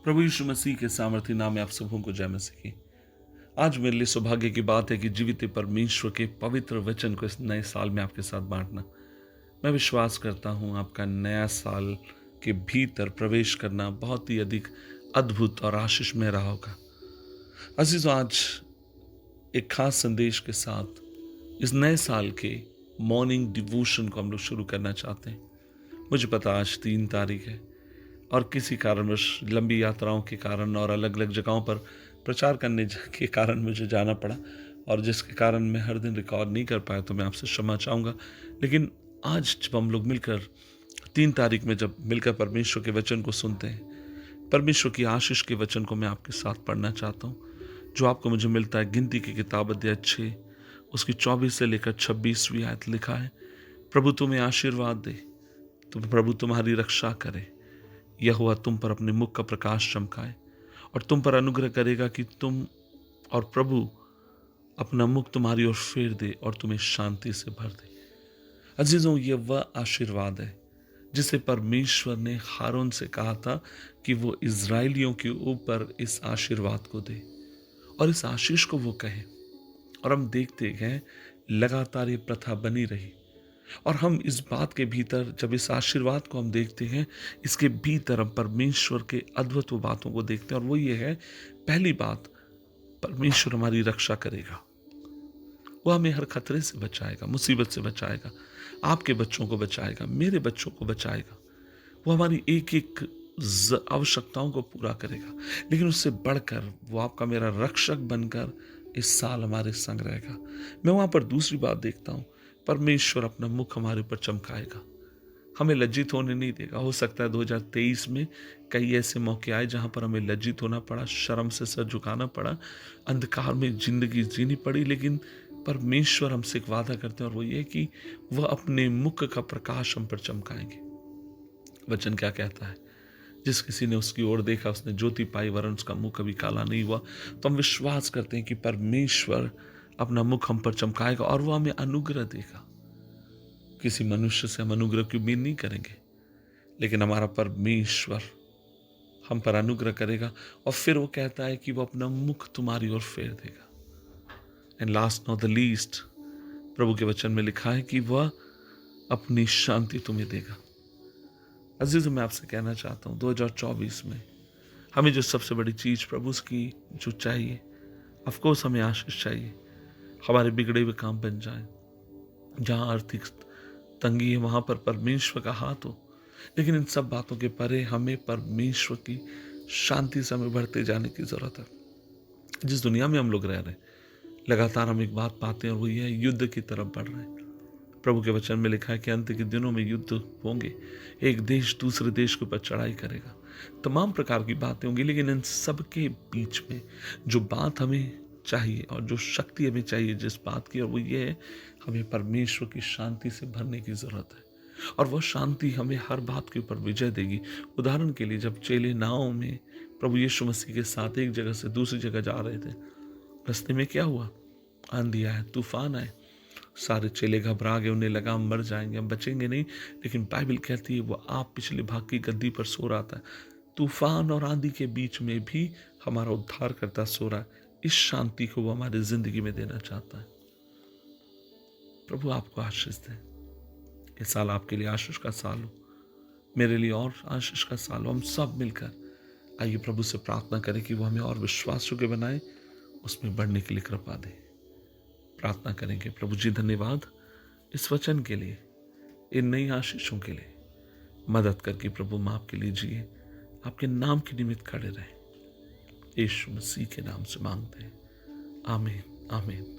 प्रभु यीशु मसीह के सामर्थी नाम में आप सबों को जय मसीह की। आज मेरे लिए सौभाग्य की बात है कि जीवित परमेश्वर के पवित्र वचन को इस नए साल में आपके साथ बांटना। मैं विश्वास करता हूं आपका नया साल के भीतर प्रवेश करना बहुत ही अधिक अद्भुत और आशीष में रहा होगा। अजीजों, आज एक खास संदेश के साथ इस नए साल के मॉर्निंग डिवोशन को हम लोग शुरू करना चाहते हैं। मुझे पता आज 3 तारीख है और किसी कारणवश लंबी यात्राओं के कारण और अलग अलग जगहों पर प्रचार करने के कारण मुझे जाना पड़ा, और जिसके कारण मैं हर दिन रिकॉर्ड नहीं कर पाया, तो मैं आपसे क्षमा चाहूँगा। लेकिन आज जब हम लोग मिलकर 3 तारीख में जब मिलकर परमेश्वर के वचन को सुनते हैं, परमेश्वर की आशीष के वचन को मैं आपके साथ पढ़ना चाहता हूँ, जो आपको मुझे मिलता है गिनती की किताब अध्याय 6 उसकी 24 से लेकर 26वीं आयत। लिखा है, प्रभु तुम्हें आशीर्वाद दे, प्रभु तुम्हारी रक्षा करे, यहोवा तुम पर अपने मुख का प्रकाश चमकाए और तुम पर अनुग्रह करेगा कि तुम और प्रभु अपना मुख तुम्हारी ओर फेर दे और तुम्हें शांति से भर दे। अजीजों, यह वह आशीर्वाद है जिसे परमेश्वर ने हारून से कहा था कि वो इज़राइलियों के ऊपर इस आशीर्वाद को दे और इस आशीष को वो कहे। और हम देखते हैं लगातार ये प्रथा बनी रही, और हम इस बात के भीतर जब इस आशीर्वाद को हम देखते हैं, इसके भीतर हम परमेश्वर के अद्भुत बातों को देखते हैं। और वो ये है, पहली बात, परमेश्वर हमारी रक्षा करेगा। वो हमें हर खतरे से बचाएगा, मुसीबत से बचाएगा, आपके बच्चों को बचाएगा, मेरे बच्चों को बचाएगा। वो हमारी एक एक आवश्यकताओं को पूरा करेगा। लेकिन उससे बढ़कर वो आपका मेरा रक्षक बनकर इस साल हमारे संग रहेगा। मैं वहां पर दूसरी बात देखता हूं, परमेश्वर अपना मुख हमारे ऊपर चमकाएगा, हमें लज्जित होने नहीं देगा। हो सकता है 2023 में कई ऐसे मौके आए जहां पर हमें लज्जित होना पड़ा, शर्म से सर झुकाना पड़ा, अंधकार में जिंदगी जीनी पड़ी, लेकिन परमेश्वर हमसे एक वादा करते हैं, और वो ये कि वह अपने मुख का प्रकाश हम पर चमकाएंगे। वचन क्या कहता है, जिस किसी ने उसकी ओर देखा उसने ज्योति पाई, वरन उसका मुख कभी काला नहीं हुआ। तो हम विश्वास करते हैं कि परमेश्वर अपना मुख हम पर चमकाएगा और वो हमें अनुग्रह देगा। किसी मनुष्य से हम अनुग्रह की उम्मीद नहीं करेंगे, लेकिन हमारा परमेश्वर हम पर अनुग्रह करेगा। और फिर वो कहता है कि वो अपना मुख तुम्हारी ओर फेर देगा। And last not the least, प्रभु के वचन में लिखा है कि वह अपनी शांति तुम्हें देगा। अजीज, मैं आपसे कहना चाहता हूँ 2024 में हमें जो सबसे बड़ी चीज प्रभु की जो चाहिए, ऑफकोर्स हमें आशीष चाहिए, हमारे बिगड़े हुए काम बन जाए, जहां आर्थिक तंगी है वहां पर परमेश्वर का हाथ हो। लेकिन इन सब बातों के परे हमें परमेश्वर की शांति से हमें बढ़ते जाने की जरूरत है। जिस दुनिया में हम लोग रह रहे हैं, लगातार हम एक बात पाते हैं, और वो ये है, युद्ध की तरफ बढ़ रहे हैं। प्रभु के वचन में लिखा है कि अंत के दिनों में युद्ध होंगे, एक देश दूसरे देश के ऊपर चढ़ाई करेगा, तमाम प्रकार की बातें होंगी। लेकिन इन सब के बीच में जो बात हमें चाहिए और जो शक्ति हमें चाहिए जिस बात की, और वो ये है, हमें परमेश्वर की शांति से भरने की जरूरत है। और वह शांति हमें हर बात के ऊपर विजय देगी। उदाहरण के लिए, जब चेले नाव में प्रभु यीशु मसीह के साथ एक जगह से दूसरी जगह जा रहे थे, रास्ते में क्या हुआ, आंधी आए, तूफान आए, सारे चेले घबरा गए, उन्हें लगा हम मर जाएंगे, हम बचेंगे नहीं। लेकिन बाइबल कहती है वो आप पिछले भाग की गद्दी पर सो रहा था। तूफान और आंधी के बीच में भी हमारा उद्धार करता सो रहा है। इस शांति को वो हमारी जिंदगी में देना चाहता है। प्रभु आपको आशीष दे। ये साल आपके लिए आशीष का साल हो, मेरे लिए और आशीष का साल हो। हम सब मिलकर आइए प्रभु से प्रार्थना करें कि वो हमें और विश्वास योग्य बनाए, उसमें बढ़ने के लिए कृपा दे। प्रार्थना करेंगे। प्रभु जी, धन्यवाद इस वचन के लिए, इन नई आशीषों के लिए। मदद करके प्रभु हम आपके लिए जिए, आपके नाम के निमित्त खड़े रहे। यीशु मसीह के नाम से मांगते हैं, आमीन, आमीन।